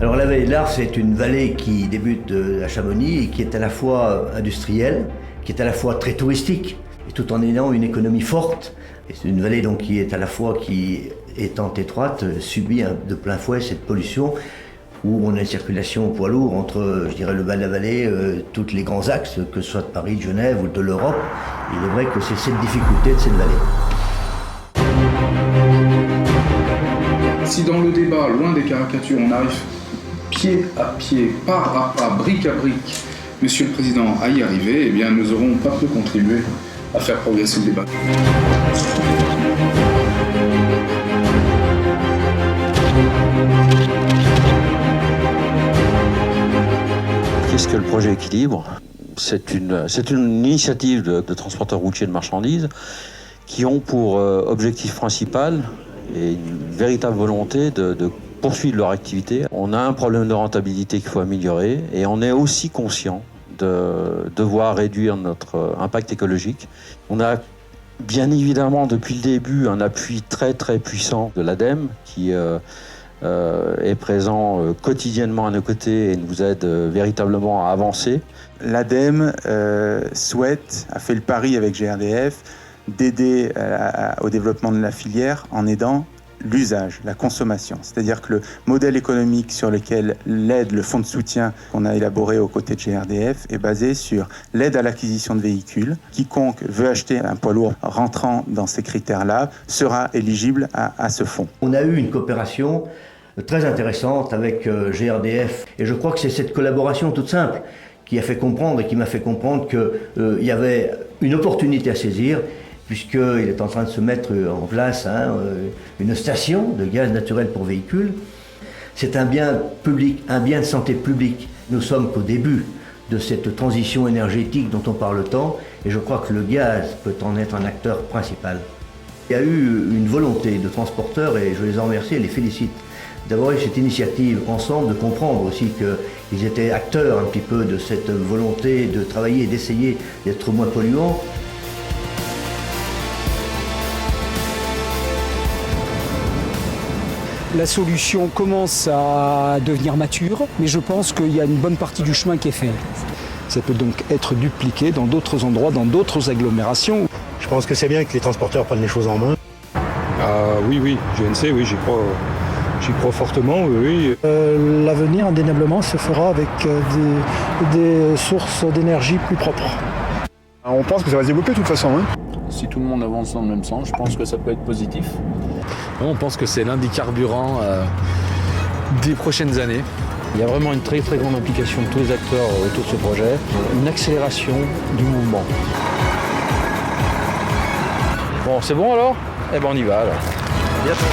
Alors la vallée de l'Ars, c'est une vallée qui débute à Chamonix et qui est à la fois industrielle, qui est à la fois très touristique, et tout en ayant une économie forte. Et c'est une vallée donc qui est à la fois, qui étant étroite, subit de plein fouet cette pollution, où on a une circulation poids lourd entre, je dirais, le bas de la vallée, tous les grands axes, que ce soit de Paris, de Genève ou de l'Europe. Il est vrai que c'est cette difficulté de cette vallée. Si dans le débat, loin des caricatures, on arrive pied à pied, pas à pas, brique à brique, Monsieur le Président, à y arriver, eh bien nous aurons pas peu contribué à faire progresser le débat. Qu'est-ce que le projet Équilibre ? C'est une initiative de transporteurs routiers de marchandises qui ont pour objectif principal et une véritable volonté de poursuivre leur activité. On a un problème de rentabilité qu'il faut améliorer et on est aussi conscient de devoir réduire notre impact écologique. On a bien évidemment depuis le début un appui très très puissant de l'ADEME qui est présent quotidiennement à nos côtés et nous aide véritablement à avancer. L'ADEME a fait le pari avec GRDF d'aider au développement de la filière en aidant l'usage, la consommation. C'est-à-dire que le modèle économique sur lequel l'aide, le fonds de soutien qu'on a élaboré aux côtés de GRDF est basé sur l'aide à l'acquisition de véhicules. Quiconque veut acheter un poids lourd rentrant dans ces critères-là sera éligible à ce fonds. On a eu une coopération très intéressante avec GRDF et je crois que c'est cette collaboration toute simple qui a fait comprendre et qui m'a fait comprendre qu'il y avait une opportunité à saisir, puisqu'il est en train de se mettre en place une station de gaz naturel pour véhicules. C'est un bien public, un bien de santé publique. Nous sommes qu'au début de cette transition énergétique dont on parle tant, et je crois que le gaz peut en être un acteur principal. Il y a eu une volonté de transporteurs, et je les en remercie et les félicite, d'avoir eu cette initiative ensemble, de comprendre aussi qu'ils étaient acteurs un petit peu de cette volonté de travailler et d'essayer d'être moins polluants. La solution commence à devenir mature, mais je pense qu'il y a une bonne partie du chemin qui est fait. Ça peut donc être dupliqué dans d'autres endroits, dans d'autres agglomérations. Je pense que c'est bien que les transporteurs prennent les choses en main. Oui, GNC, oui, j'y crois fortement, oui. L'avenir, indéniablement, se fera avec des sources d'énergie plus propres. On pense que ça va se développer de toute façon. Si tout le monde avance dans le même sens, je pense que ça peut être positif. On pense que c'est l'un des carburants des prochaines années. Il y a vraiment une très très grande implication de tous les acteurs autour de ce projet, une accélération du mouvement. Bon, c'est bon alors ? Eh ben on y va alors. À bientôt.